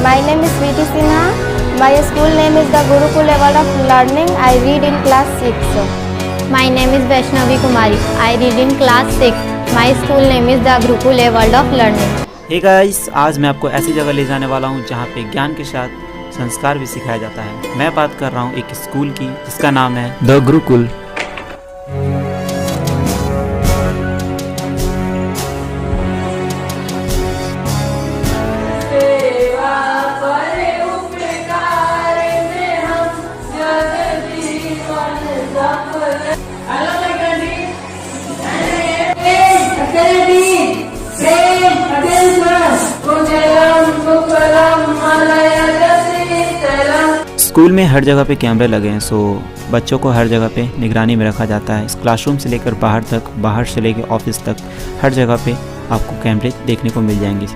My name is Sweety Sinha. My school name is the Gurukul World of Learning. I read in class 6. My name is Vaishnavi Kumari. I read in class 6. My school name is the Gurukul World of Learning. Hey guys, आज मैं आपको ऐसी जगह ले जाने वाला हूँ जहाँ पे ज्ञान के साथ संस्कार भी सिखाया जाता है। मैं बात कर रहा हूँ एक स्कूल की जिसका नाम है द गुरुकुल। स्कूल में हर जगह पे कैमरे लगे हैं, सो बच्चों को हर जगह पे निगरानी में रखा जाता है। इस क्लासरूम से लेकर बाहर तक, बाहर से लेकर ऑफिस तक, हर जगह पे आपको कैमरे देखने को मिल जाएंगे।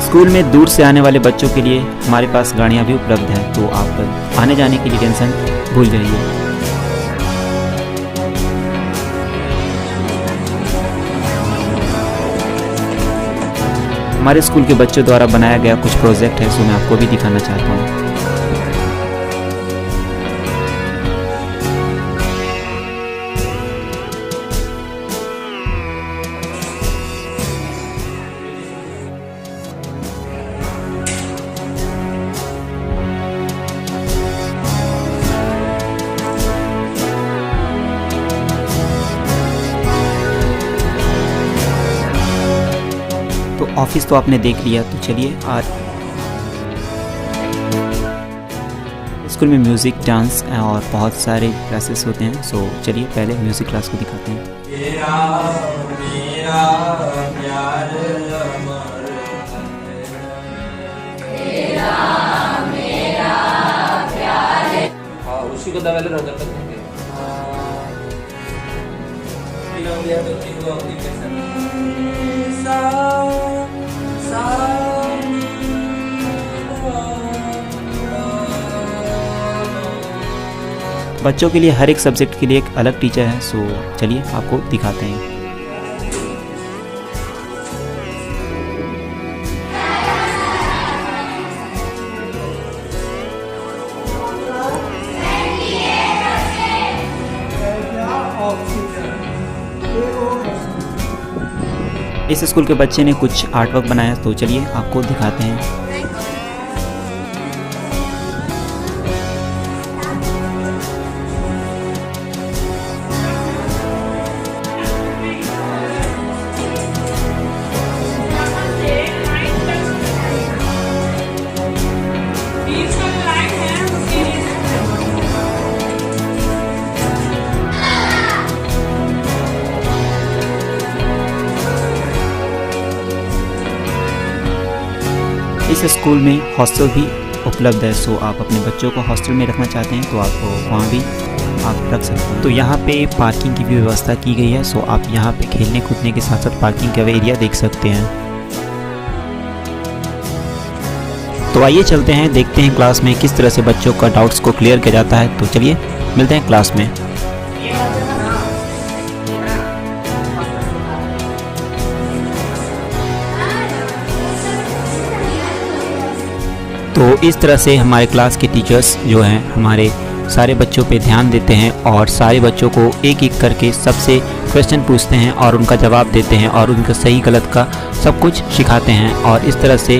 स्कूल में दूर से आने वाले बच्चों के लिए हमारे पास गाड़ियाँ भी उपलब्ध हैं, तो आप आने जाने के लिए टेंशन भूल जाइए। हमारे स्कूल के बच्चों द्वारा बनाया गया कुछ प्रोजेक्ट है, सो मैं आपको भी दिखाना चाहता हूँ। तो ऑफिस तो आपने देख लिया, तो चलिए आज स्कूल में म्यूज़िक, डांस और बहुत सारे क्लासेस होते हैं। सो चलिए पहले म्यूज़िक क्लास को दिखाते हैं। उसी को दबा ले रहा बच्चों के लिए हर एक सब्जेक्ट के लिए एक अलग टीचर है, सो चलिए आपको दिखाते हैं। इस स्कूल के बच्चे ने कुछ आर्ट वर्क बनाया, तो चलिए आपको दिखाते हैं। इस स्कूल में हॉस्टल भी उपलब्ध है, सो आप अपने बच्चों को हॉस्टल में रखना चाहते हैं तो आप वहाँ भी आप रख सकते हैं। तो यहाँ पे पार्किंग की भी व्यवस्था की गई है, सो आप यहाँ पे खेलने कूदने के साथ साथ पार्किंग का एरिया देख सकते हैं। तो आइए चलते हैं, देखते हैं क्लास में किस तरह से बच्चों का डाउट्स को क्लियर किया जाता है। तो चलिए मिलते हैं क्लास में। तो इस तरह से हमारे क्लास के टीचर्स जो हैं हमारे सारे बच्चों पे ध्यान देते हैं और सारे बच्चों को एक एक करके सबसे क्वेश्चन पूछते हैं और उनका जवाब देते हैं और उनका सही गलत का सब कुछ सिखाते हैं, और इस तरह से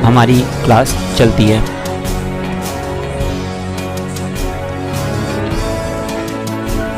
हमारी क्लास चलती है।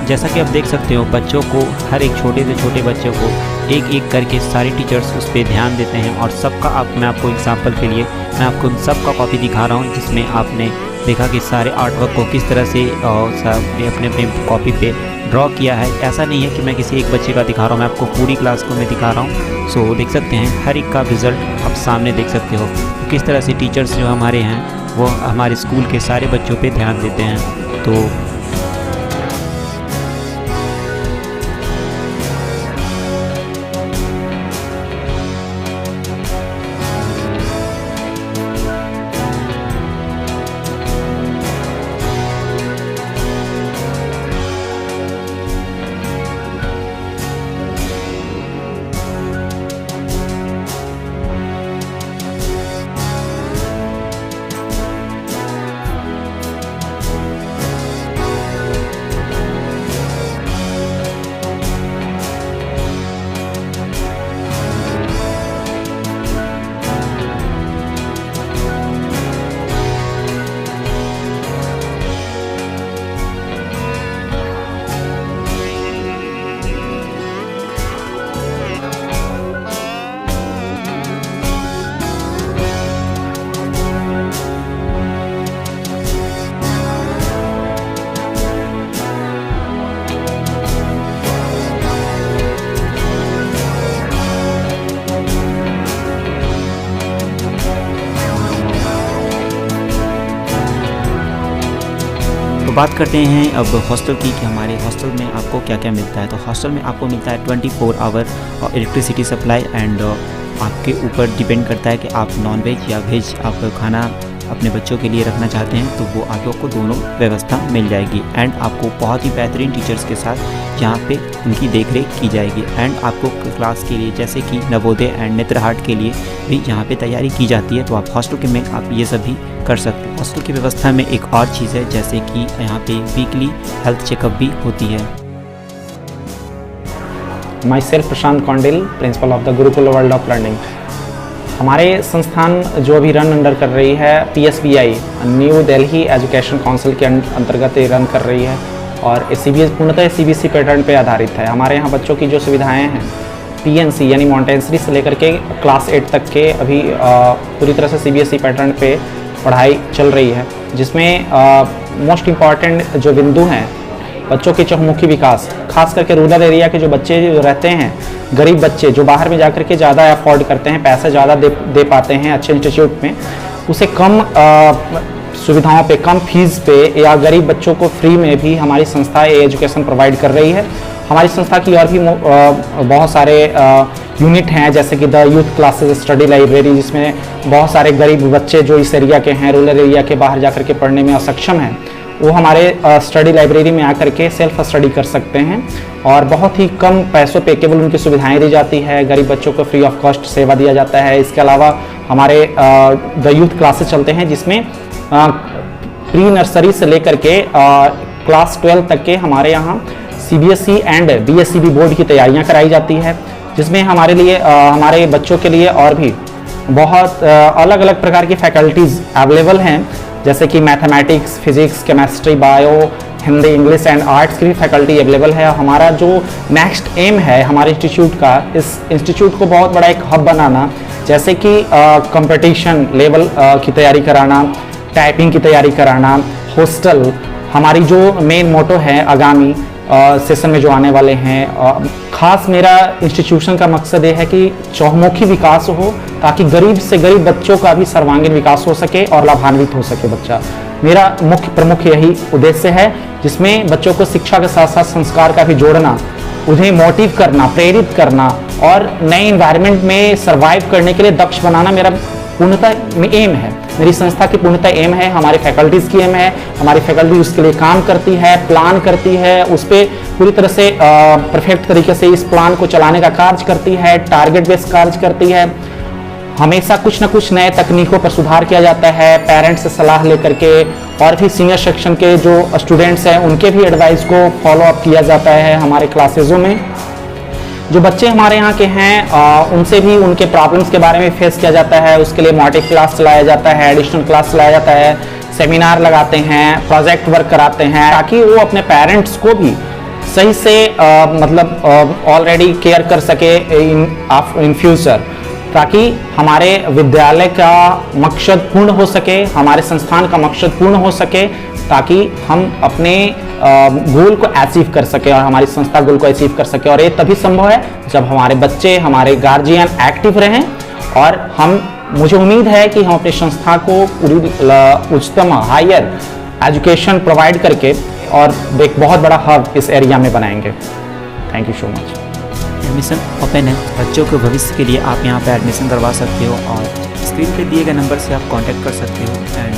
जैसा कि आप देख सकते हो, बच्चों को, हर एक छोटे से छोटे बच्चों को एक एक करके सारे टीचर्स उस पर ध्यान देते हैं और सबका मैं आपको एग्जांपल के लिए मैं आपको उन सबका कॉपी दिखा रहा हूँ, जिसमें आपने देखा कि सारे आर्ट वर्क को किस तरह से सबने अपने अपने कॉपी पे ड्रॉ किया है। ऐसा नहीं है कि मैं किसी एक बच्चे का दिखा रहा हूँ, मैं आपको पूरी क्लास को मैं दिखा रहा हूँ। सो देख सकते हैं हर एक का रिज़ल्ट आप सामने देख सकते हो किस तरह से टीचर्स जो हमारे हैं वो हमारे स्कूल के सारे बच्चों पे ध्यान देते हैं। तो बात करते हैं अब हॉस्टल की कि हमारे हॉस्टल में आपको क्या क्या मिलता है। तो हॉस्टल में आपको मिलता है 24 आवर इलेक्ट्रिसिटी सप्लाई एंड आपके ऊपर डिपेंड करता है कि आप नॉन वेज या वेज आप खाना अपने बच्चों के लिए रखना चाहते हैं तो वो आपको दोनों व्यवस्था मिल जाएगी। एंड आपको बहुत ही बेहतरीन टीचर्स के साथ यहाँ पे उनकी देखरेख की जाएगी। एंड आपको क्लास के लिए जैसे कि नवोदय एंड नेत्रहाट के लिए भी यहाँ पे तैयारी की जाती है, तो आप हॉस्टल के में आप ये सब भी कर सकते हैं। हॉस्टल की व्यवस्था में एक और चीज़ है जैसे कि यहाँ पे वीकली हेल्थ चेकअप भी होती है। Myself Prashant Kaundil, principal of the Gurukul world of learning. हमारे संस्थान जो अभी रन अंडर कर रही है PSBI new Delhi education council के अंतर्गत रन कर रही है और पूर्णतः CBSE पैटर्न पे आधारित है। हमारे यहाँ बच्चों की जो सुविधाएं हैं PNC यानी मॉन्टेसरी से लेकर के क्लास 8 तक के अभी पूरी तरह से CBSE पैटर्न पे पढ़ाई चल रही है, जिसमें मोस्ट इम्पॉर्टेंट जो बिंदु हैं बच्चों के चहुमुखी विकास, खास करके रूरल एरिया के जो बच्चे जो रहते हैं, गरीब बच्चे जो बाहर में जाकर के ज़्यादा अफोर्ड करते हैं, पैसे ज़्यादा दे पाते हैं अच्छे इंस्टीट्यूट में, उसे कम सुविधाओं पे, कम फीस पे या गरीब बच्चों को फ्री में भी हमारी संस्था एजुकेशन प्रोवाइड कर रही है। हमारी संस्था की और भी बहुत सारे यूनिट हैं जैसे कि the youth classes study library, जिसमें बहुत सारे गरीब बच्चे जो इस एरिया के हैं, रूरल एरिया के, बाहर जाकर के पढ़ने में असक्षम हैं, वो हमारे स्टडी लाइब्रेरी में आकर के सेल्फ स्टडी कर सकते हैं और बहुत ही कम पैसों पे केवल उनकी सुविधाएं दी जाती है। गरीब बच्चों को फ्री ऑफ कॉस्ट सेवा दिया जाता है। इसके अलावा हमारे द यूथ क्लासेस चलते हैं जिसमें प्री नर्सरी से लेकर के क्लास 12 तक के हमारे यहाँ CBSE एंड BSEB बोर्ड की तैयारियाँ कराई जाती है, जिसमें हमारे लिए हमारे बच्चों के लिए और भी बहुत अलग अलग प्रकार की फैकल्टीज़ अवेलेबल हैं, जैसे कि mathematics, physics, chemistry, bio, Hindi, English and arts की भी फैकल्टी अवेलेबल है। हमारा जो नेक्स्ट एम है हमारे इंस्टीट्यूट का, इस इंस्टीट्यूट को बहुत बड़ा एक हब बनाना, जैसे कि कंपटीशन लेवल की तैयारी कराना, टाइपिंग की तैयारी कराना, हॉस्टल, हमारी जो मेन मोटो है आगामी सेशन में जो आने वाले हैं। खास मेरा इंस्टीट्यूशन का मकसद ये है कि चहुमुखी विकास हो ताकि गरीब से गरीब बच्चों का भी सर्वांगीण विकास हो सके और लाभान्वित हो सके बच्चा। मेरा प्रमुख यही उद्देश्य है, जिसमें बच्चों को शिक्षा के साथ साथ संस्कार का भी जोड़ना, उन्हें मोटिव करना, प्रेरित करना और नए इन्वायरमेंट में सर्वाइव करने के लिए दक्ष बनाना मेरा पूर्णतः एम है। मेरी संस्था की पूर्णतः एम है, हमारी फैकल्टीज़ की एम है। हमारी फैकल्टी उसके लिए काम करती है, प्लान करती है, उस पर पूरी तरह से परफेक्ट तरीके से इस प्लान को चलाने का कार्य करती है, टारगेट बेस्ड कार्य करती है। हमेशा कुछ न कुछ नए तकनीकों पर सुधार किया जाता है, पेरेंट्स से सलाह लेकर के और भी सीनियर सेक्शन के जो स्टूडेंट्स हैं उनके भी एडवाइस को फॉलो अप किया जाता है हमारे क्लासेजों में। जो बच्चे हमारे यहाँ के हैं उनसे भी उनके प्रॉब्लम्स के बारे में फेस किया जाता है, उसके लिए मॉडल क्लास चलाया जाता है, एडिशनल क्लास चलाया जाता है, सेमिनार लगाते हैं, प्रोजेक्ट वर्क कराते हैं, ताकि वो अपने पेरेंट्स को भी सही से मतलब ऑलरेडी केयर कर सके इन फ्यूचर, ताकि हमारे विद्यालय का मकसद पूर्ण हो सके, हमारे संस्थान का मकसद पूर्ण हो सके, ताकि हम अपने गोल को अचीव कर सके और हमारी संस्था गोल को अचीव कर सके। और ये तभी संभव है जब हमारे बच्चे, हमारे गार्जियन एक्टिव रहें, और मुझे उम्मीद है कि हम अपनी संस्था को पूरी उच्चतम हायर एजुकेशन प्रोवाइड करके और एक बहुत बड़ा हब इस एरिया में बनाएंगे। Thank you so much. Admission open है, बच्चों के भविष्य के लिए आप यहाँ पे एडमिशन करवा सकते हो और स्क्रीन पे दिए गए नंबर से आप कांटेक्ट कर सकते हो। एंड